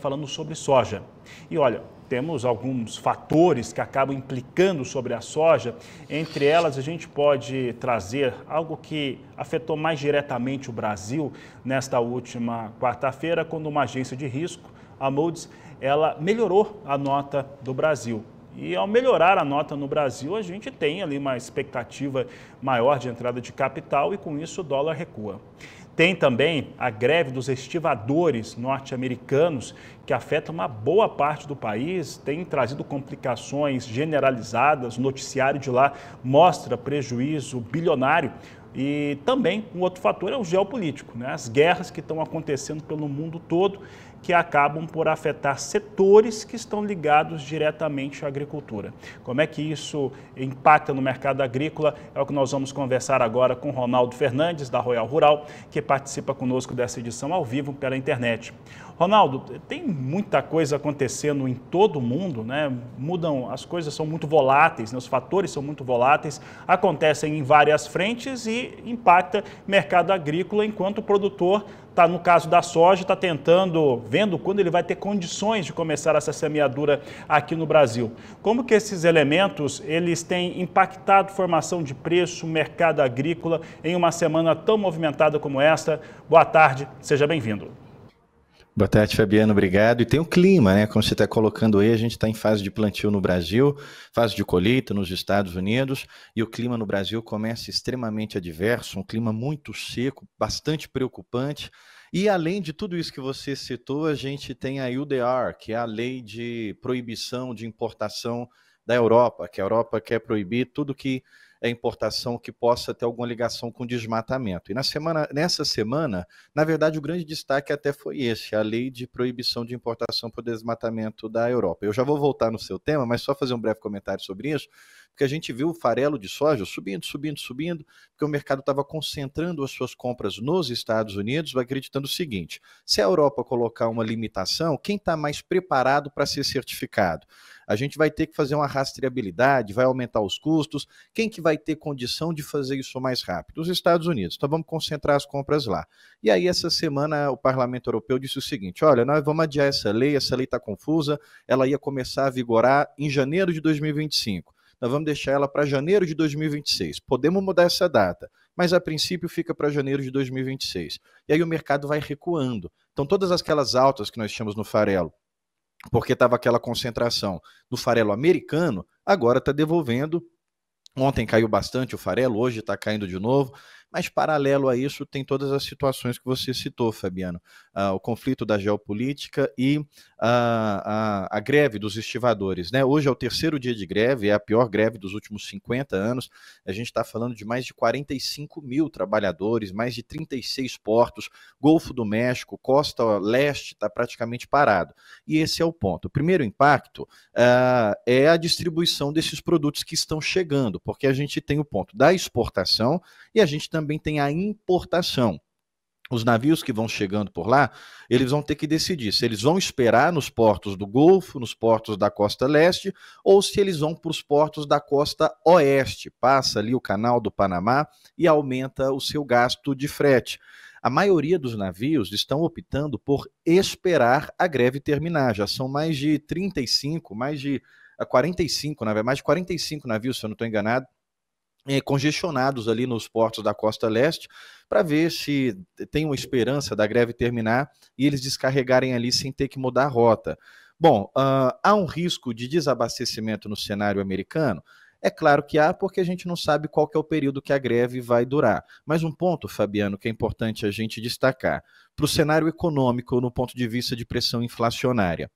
falando sobre soja. E olha, temos alguns fatores que acabam implicando sobre a soja. Entre elas, a gente pode trazer algo que afetou mais diretamente o Brasil nesta última quarta-feira, quando uma agência de risco, a Moody's, ela melhorou a nota do Brasil. E ao melhorar a nota no Brasil, a gente tem ali uma expectativa maior de entrada de capital e com isso o dólar recua. Tem também a greve dos estivadores norte-americanos, que afeta uma boa parte do país, tem trazido complicações generalizadas, o noticiário de lá mostra prejuízo bilionário. E também um outro fator é o geopolítico, né? As guerras que estão acontecendo pelo mundo todo, que acabam por afetar setores que estão ligados diretamente à agricultura. Como é que isso impacta no mercado agrícola? É o que nós vamos conversar agora com Ronaldo Fernandes, da Royal Rural, que participa conosco dessa edição ao vivo pela internet. Ronaldo, tem muita coisa acontecendo em todo o mundo, né? As coisas são muito voláteis, né? Os fatores são muito voláteis, acontecem em várias frentes e impacta o mercado agrícola, enquanto o produtor está, no caso da soja, está vendo quando ele vai ter condições de começar essa semeadura aqui no Brasil. Como que esses elementos, eles têm impactado a formação de preço, mercado agrícola, em uma semana tão movimentada como esta? Boa tarde, seja bem-vindo. Boa tarde, Fabiano, obrigado. E tem o clima, né? Como você está colocando aí, a gente está em fase de plantio no Brasil, fase de colheita nos Estados Unidos, e o clima no Brasil começa extremamente adverso, um clima muito seco, bastante preocupante. E além de tudo isso que você citou, a gente tem a UDR, que é a lei de proibição de importação da Europa, que a Europa quer proibir tudo que é importação que possa ter alguma ligação com desmatamento. E nessa semana, na verdade, o grande destaque até foi esse, a lei de proibição de importação por desmatamento da Europa. Eu já vou voltar no seu tema, mas só fazer um breve comentário sobre isso, porque a gente viu o farelo de soja subindo, porque o mercado estava concentrando as suas compras nos Estados Unidos, acreditando o seguinte: se a Europa colocar uma limitação, quem está mais preparado para ser certificado? A gente vai ter que fazer uma rastreabilidade, vai aumentar os custos. Quem que vai ter condição de fazer isso mais rápido? Os Estados Unidos. Então vamos concentrar as compras lá. E aí essa semana o Parlamento Europeu disse o seguinte: olha, nós vamos adiar essa lei está confusa, ela ia começar a vigorar em janeiro de 2025. Nós vamos deixar ela para janeiro de 2026. Podemos mudar essa data, mas a princípio fica para janeiro de 2026. E aí o mercado vai recuando. Então todas aquelas altas que nós tínhamos no farelo, porque estava aquela concentração no farelo americano, agora está devolvendo. Ontem caiu bastante o farelo, hoje está caindo de novo, mas paralelo a isso tem todas as situações que você citou, Fabiano. O conflito da geopolítica e a greve dos estivadores, né? Hoje é o terceiro dia de greve, é a pior greve dos últimos 50 anos. A gente está falando de mais de 45 mil trabalhadores, mais de 36 portos, Golfo do México, Costa Leste está praticamente parado. E esse é o ponto. O primeiro impacto é a distribuição desses produtos que estão chegando, porque a gente tem o ponto da exportação e a gente também tem a importação. Os navios que vão chegando por lá, eles vão ter que decidir se eles vão esperar nos portos do Golfo, nos portos da costa leste, ou se eles vão para os portos da costa oeste, passa ali o canal do Panamá e aumenta o seu gasto de frete. A maioria dos navios estão optando por esperar a greve terminar, já são mais de 35, mais de 45, mais de 45 navios, se eu não estou enganado, congestionados ali nos portos da costa leste, para ver se tem uma esperança da greve terminar e eles descarregarem ali sem ter que mudar a rota. Bom, há um risco de desabastecimento no cenário americano? É claro que há, porque a gente não sabe qual que é o período que a greve vai durar. Mas um ponto, Fabiano, que é importante a gente destacar, para o cenário econômico no ponto de vista de pressão inflacionária.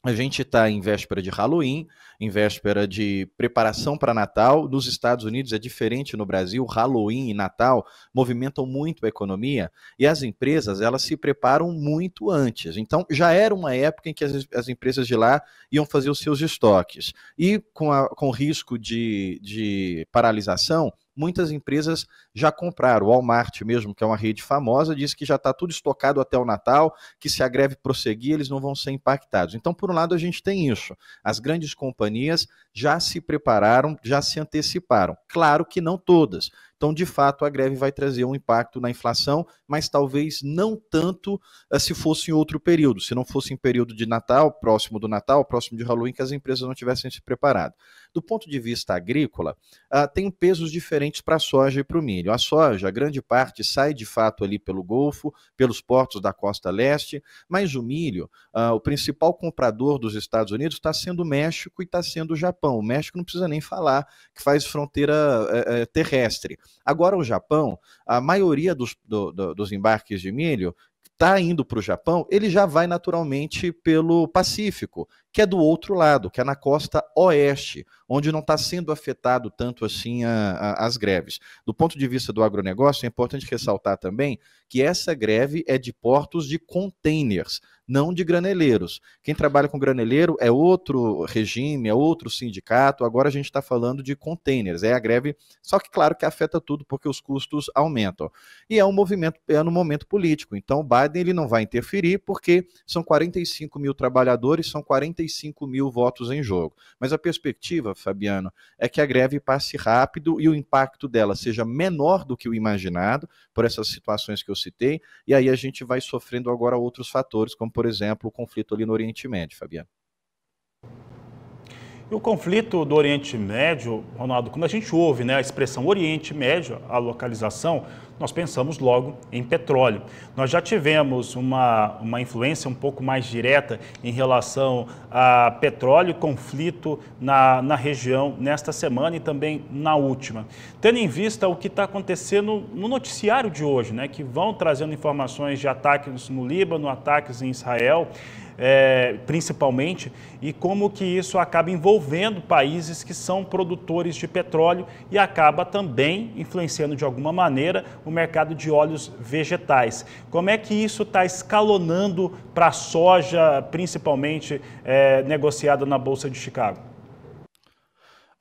A gente está em véspera de Halloween, em véspera de preparação para Natal. Nos Estados Unidos é diferente no Brasil. Halloween e Natal movimentam muito a economia e as empresas elas se preparam muito antes. Então já era uma época em que as empresas de lá iam fazer os seus estoques. E com o risco de paralisação, muitas empresas já compraram. O Walmart mesmo, que é uma rede famosa, disse que já está tudo estocado até o Natal, que se a greve prosseguir, eles não vão ser impactados. Então, por um lado, a gente tem isso. As grandes companhias já se prepararam, já se anteciparam. Claro que não todas. Então, de fato, a greve vai trazer um impacto na inflação, mas talvez não tanto se fosse em outro período, se não fosse em período de Natal, próximo de Halloween, que as empresas não tivessem se preparado. Do ponto de vista agrícola, tem pesos diferentes para a soja e para o milho. A soja, a grande parte, sai de fato ali pelo Golfo, pelos portos da costa leste, mas o milho, o principal comprador dos Estados Unidos está sendo o México e está sendo o Japão. O México não precisa nem falar, que faz fronteira terrestre. Agora o Japão, a maioria dos embarques de milho está indo para o Japão, ele já vai naturalmente pelo Pacífico, que é do outro lado, que é na costa oeste, onde não está sendo afetado tanto assim as greves. Do ponto de vista do agronegócio, é importante ressaltar também que essa greve é de portos de containers, não de graneleiros. Quem trabalha com graneleiro é outro regime, é outro sindicato, agora a gente está falando de containers, é a greve, só que claro que afeta tudo porque os custos aumentam. E é um movimento, é no momento político, então o Biden ele não vai interferir porque são 45 mil trabalhadores, são 45 mil votos em jogo. Mas a perspectiva, Fabiano, é que a greve passe rápido e o impacto dela seja menor do que o imaginado, por essas situações que eu citei, e aí a gente vai sofrendo agora outros fatores, como por exemplo o conflito ali no Oriente Médio, Fabiano. E o conflito do Oriente Médio, Ronaldo, quando a gente ouve, né, a expressão Oriente Médio, a localização, nós pensamos logo em petróleo. Nós já tivemos uma influência um pouco mais direta em relação a petróleo e conflito na região nesta semana e também na última. Tendo em vista o que está acontecendo no noticiário de hoje, né, que vão trazendo informações de ataques no Líbano, ataques em Israel, principalmente, e como que isso acaba envolvendo países que são produtores de petróleo e acaba também influenciando de alguma maneira o mercado de óleos vegetais. Como é que isso está escalonando para a soja, principalmente negociada na Bolsa de Chicago?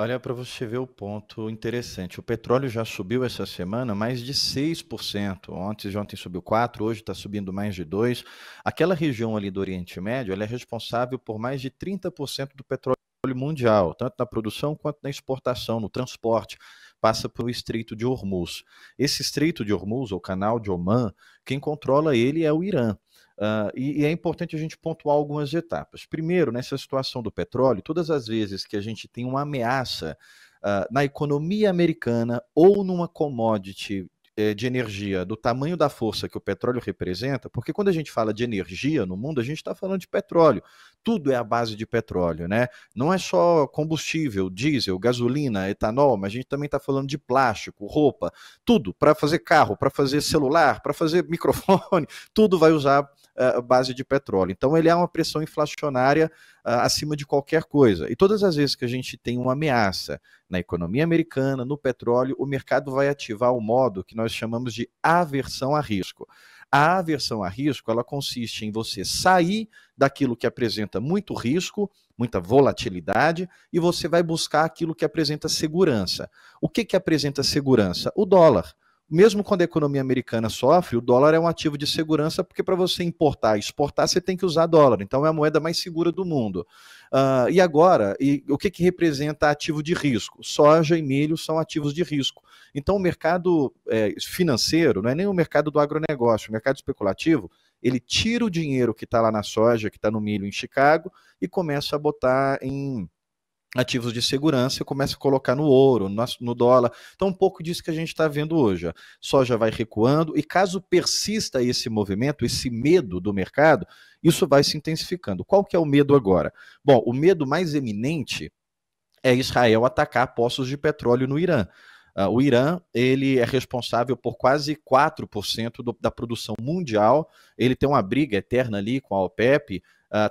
Olha, para você ver o ponto interessante, o petróleo já subiu essa semana mais de 6%, ontem subiu 4%, hoje está subindo mais de 2%. Aquela região ali do Oriente Médio, ela é responsável por mais de 30% do petróleo mundial, tanto na produção quanto na exportação, no transporte, passa pelo Estreito de Hormuz. Esse Estreito de Hormuz, ou Canal de Omã, quem controla ele é o Irã. E é importante a gente pontuar algumas etapas. Primeiro, nessa situação do petróleo, todas as vezes que a gente tem uma ameaça na economia americana ou numa commodity de energia do tamanho da força que o petróleo representa, porque quando a gente fala de energia no mundo, a gente está falando de petróleo. Tudo é a base de petróleo, né? Não é só combustível, diesel, gasolina, etanol, mas a gente também está falando de plástico, roupa, tudo, para fazer carro, para fazer celular, para fazer microfone, tudo vai usar a base de petróleo. Então ele é uma pressão inflacionária acima de qualquer coisa. E todas as vezes que a gente tem uma ameaça na economia americana, no petróleo, o mercado vai ativar o modo que nós chamamos de aversão a risco. A aversão a risco, ela consiste em você sair daquilo que apresenta muito risco, muita volatilidade, e você vai buscar aquilo que apresenta segurança. O que apresenta segurança? O dólar. Mesmo quando a economia americana sofre, o dólar é um ativo de segurança, porque para você importar e exportar, você tem que usar dólar. Então é a moeda mais segura do mundo. E agora, o que representa ativo de risco? Soja e milho são ativos de risco. Então o mercado financeiro, não é nem o mercado do agronegócio, o mercado especulativo, ele tira o dinheiro que está lá na soja, que está no milho em Chicago, e começa a botar em ativos de segurança, começa a colocar no ouro, no dólar. Então, um pouco disso que a gente está vendo hoje. A soja vai recuando e caso persista esse movimento, esse medo do mercado, isso vai se intensificando. Qual que é o medo agora? Bom, o medo mais eminente é Israel atacar poços de petróleo no Irã. O Irã, ele é responsável por quase 4% da produção mundial, ele tem uma briga eterna ali com a OPEP,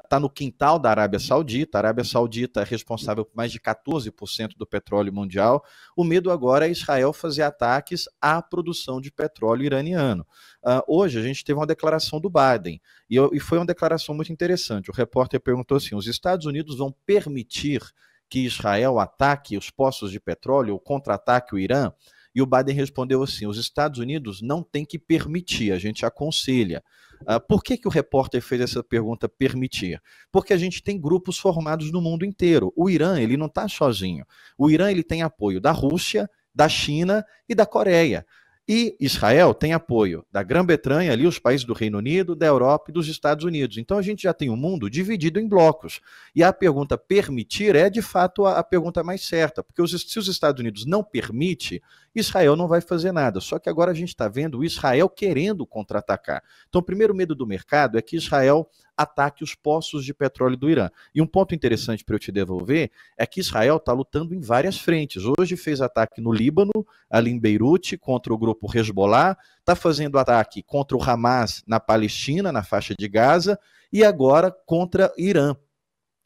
está no quintal da Arábia Saudita. A Arábia Saudita é responsável por mais de 14% do petróleo mundial. O medo agora é Israel fazer ataques à produção de petróleo iraniano. Hoje a gente teve uma declaração do Biden, e foi uma declaração muito interessante. O repórter perguntou assim: os Estados Unidos vão permitir que Israel ataque os poços de petróleo ou contra-ataque o Irã? E o Biden respondeu assim: os Estados Unidos não têm que permitir, a gente aconselha. Por que o repórter fez essa pergunta, permitir? Porque a gente tem grupos formados no mundo inteiro. O Irã, ele não está sozinho. O Irã, ele tem apoio da Rússia, da China e da Coreia. E Israel tem apoio da Grã-Bretanha, ali os países do Reino Unido, da Europa e dos Estados Unidos. Então a gente já tem um mundo dividido em blocos. E a pergunta permitir é, de fato, a pergunta mais certa, porque se os Estados Unidos não permitem, Israel não vai fazer nada. Só que agora a gente está vendo o Israel querendo contra-atacar. Então o primeiro medo do mercado é que Israel ataque os poços de petróleo do Irã. E um ponto interessante para eu te devolver é que Israel está lutando em várias frentes. Hoje fez ataque no Líbano, ali em Beirute, contra o grupo Hezbollah, está fazendo ataque contra o Hamas na Palestina, na faixa de Gaza, e agora contra o Irã.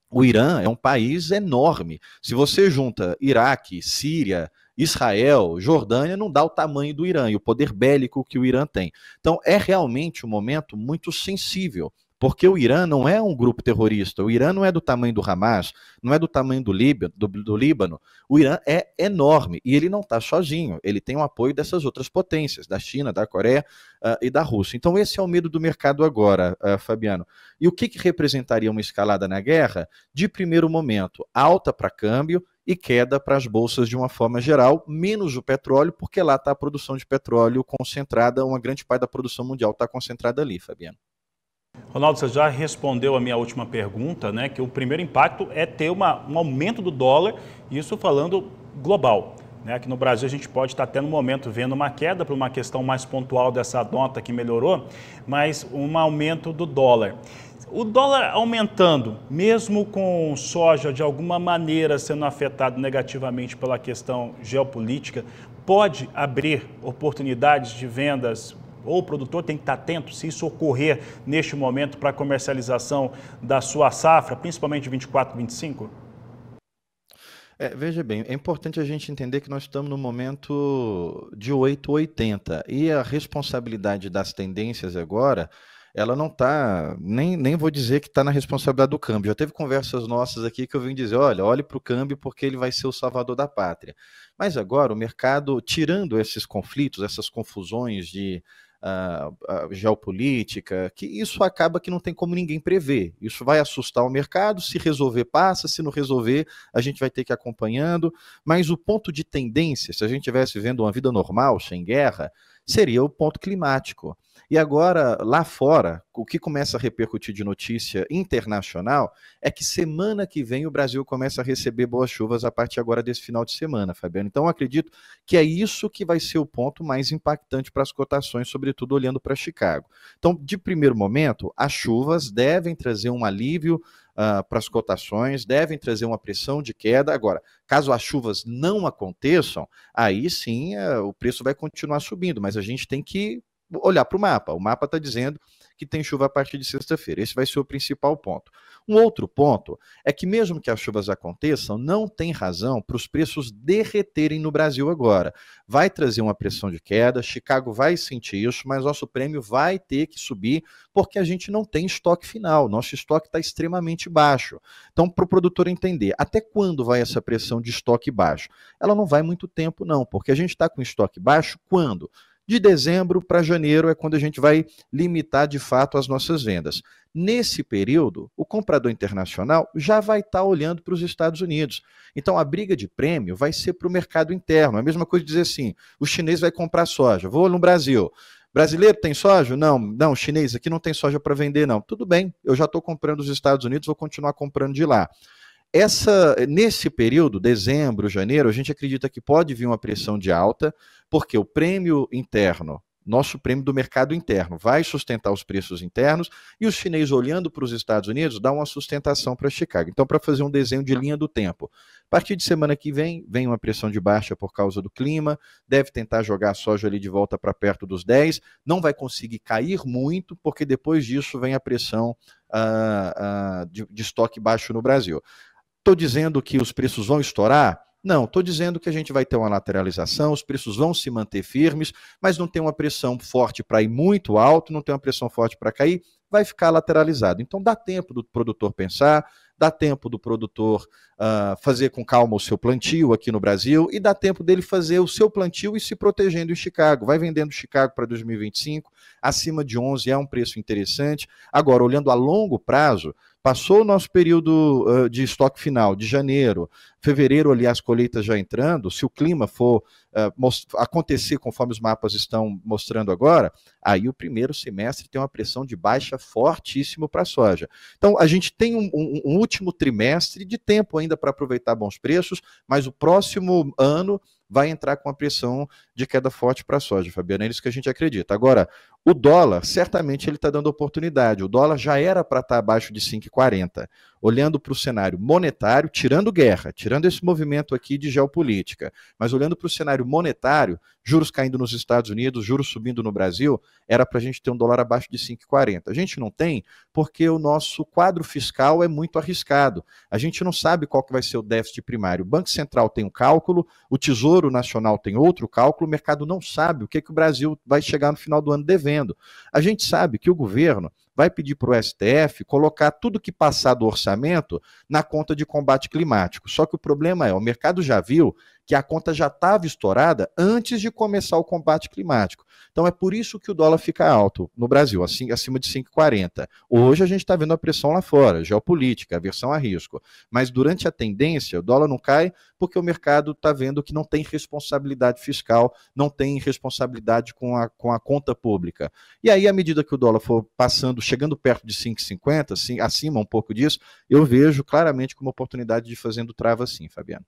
O Irã é um país enorme. Se você junta Iraque, Síria, Israel, Jordânia, não dá o tamanho do Irã e o poder bélico que o Irã tem. Então é realmente um momento muito sensível, porque o Irã não é um grupo terrorista, o Irã não é do tamanho do Hamas, não é do tamanho do Líbano, o Irã é enorme e ele não está sozinho, ele tem o apoio dessas outras potências, da China, da Coreia e da Rússia. Então esse é o medo do mercado agora, Fabiano. E o que representaria uma escalada na guerra? De primeiro momento, alta para câmbio e queda para as bolsas de uma forma geral, menos o petróleo, porque lá está a produção de petróleo concentrada, uma grande parte da produção mundial está concentrada ali, Fabiano. Ronaldo, você já respondeu a minha última pergunta, né? Que o primeiro impacto é ter um aumento do dólar, isso falando global. Né? Aqui no Brasil a gente pode estar tendo um momento vendo uma queda por uma questão mais pontual dessa nota que melhorou, mas um aumento do dólar. O dólar aumentando, mesmo com soja de alguma maneira sendo afetado negativamente pela questão geopolítica, pode abrir oportunidades de vendas, ou o produtor tem que estar atento se isso ocorrer neste momento para a comercialização da sua safra, principalmente de 24 e 25? Veja bem, é importante a gente entender que nós estamos no momento de 8,80 e a responsabilidade das tendências agora, ela não está, nem vou dizer que está na responsabilidade do câmbio. Já teve conversas nossas aqui que eu vim dizer, olha, olhe para o câmbio porque ele vai ser o salvador da pátria. Mas agora o mercado, tirando esses conflitos, essas confusões de geopolítica, que isso acaba que não tem como ninguém prever. Isso vai assustar o mercado, se resolver passa, se não resolver a gente vai ter que ir acompanhando, mas o ponto de tendência, se a gente estivesse vivendo uma vida normal, sem guerra, seria o ponto climático. E agora, lá fora, o que começa a repercutir de notícia internacional é que semana que vem o Brasil começa a receber boas chuvas a partir agora desse final de semana, Fabiano. Então, eu acredito que é isso que vai ser o ponto mais impactante para as cotações, sobretudo olhando para Chicago. Então, de primeiro momento, as chuvas devem trazer um alívio para as cotações, devem trazer uma pressão de queda. Agora, caso as chuvas não aconteçam, aí sim o preço vai continuar subindo, mas a gente tem que olhar para o mapa. O mapa está dizendo que tem chuva a partir de sexta-feira. Esse vai ser o principal ponto. Um outro ponto é que mesmo que as chuvas aconteçam, não tem razão para os preços derreterem no Brasil agora. Vai trazer uma pressão de queda, Chicago vai sentir isso, mas nosso prêmio vai ter que subir porque a gente não tem estoque final. Nosso estoque está extremamente baixo. Então, para o produtor entender, até quando vai essa pressão de estoque baixo? Ela não vai muito tempo, não, porque a gente está com estoque baixo quando? De dezembro para janeiro é quando a gente vai limitar de fato as nossas vendas. Nesse período, o comprador internacional já vai estar olhando para os Estados Unidos. Então, a briga de prêmio vai ser para o mercado interno. É a mesma coisa de dizer assim, o chinês vai comprar soja, vou no Brasil. Brasileiro tem soja? Não, chinês aqui não tem soja para vender, não. Tudo bem, eu já estou comprando dos Estados Unidos, vou continuar comprando de lá. Nesse período, dezembro, janeiro, a gente acredita que pode vir uma pressão de alta, porque o prêmio interno, nosso prêmio do mercado interno, vai sustentar os preços internos e os chineses olhando para os Estados Unidos dá uma sustentação para Chicago. Então, para fazer um desenho de linha do tempo, a partir de semana que vem uma pressão de baixa por causa do clima, deve tentar jogar a soja ali de volta para perto dos 10, não vai conseguir cair muito, porque depois disso vem a pressão de estoque baixo no Brasil. Estou dizendo que os preços vão estourar? Não, estou dizendo que a gente vai ter uma lateralização, os preços vão se manter firmes, mas não tem uma pressão forte para ir muito alto, não tem uma pressão forte para cair, vai ficar lateralizado. Então dá tempo do produtor pensar, dá tempo do produtor fazer com calma o seu plantio aqui no Brasil e dá tempo dele fazer o seu plantio e se protegendo em Chicago. Vai vendendo Chicago para 2025, acima de 11 é um preço interessante. Agora, olhando a longo prazo, passou o nosso período de estoque final, de janeiro, fevereiro ali as colheitas já entrando, se o clima for acontecer conforme os mapas estão mostrando agora, aí o primeiro semestre tem uma pressão de baixa fortíssimo para a soja. Então, a gente tem um último trimestre de tempo ainda para aproveitar bons preços, mas o próximo ano vai entrar com a pressão de queda forte para a soja, Fabiana, é isso que a gente acredita. Agora, o dólar, certamente ele está dando oportunidade, o dólar já era para estar abaixo de 5,40. Olhando para o cenário monetário, tirando guerra, tirando esse movimento aqui de geopolítica, mas olhando para o cenário monetário, juros caindo nos Estados Unidos, juros subindo no Brasil, era para a gente ter um dólar abaixo de 5,40. A gente não tem porque o nosso quadro fiscal é muito arriscado. A gente não sabe qual que vai ser o déficit primário. O Banco Central tem um cálculo, o Tesouro Nacional tem outro cálculo, o mercado não sabe o que o Brasil vai chegar no final do ano devendo. A gente sabe que o governo vai pedir para o STF colocar tudo que passar do orçamento na conta de combate climático. Só que o problema é, o mercado já viu que a conta já estava estourada antes de começar o combate climático. Então é por isso que o dólar fica alto no Brasil, assim, acima de 5,40. Hoje a gente está vendo a pressão lá fora, geopolítica, aversão a risco. Mas durante a tendência, o dólar não cai porque o mercado está vendo que não tem responsabilidade fiscal, não tem responsabilidade com a conta pública. E aí, à medida que o dólar for passando, chegando perto de 5,50, assim, acima um pouco disso, eu vejo claramente como oportunidade de fazendo trava assim, Fabiano.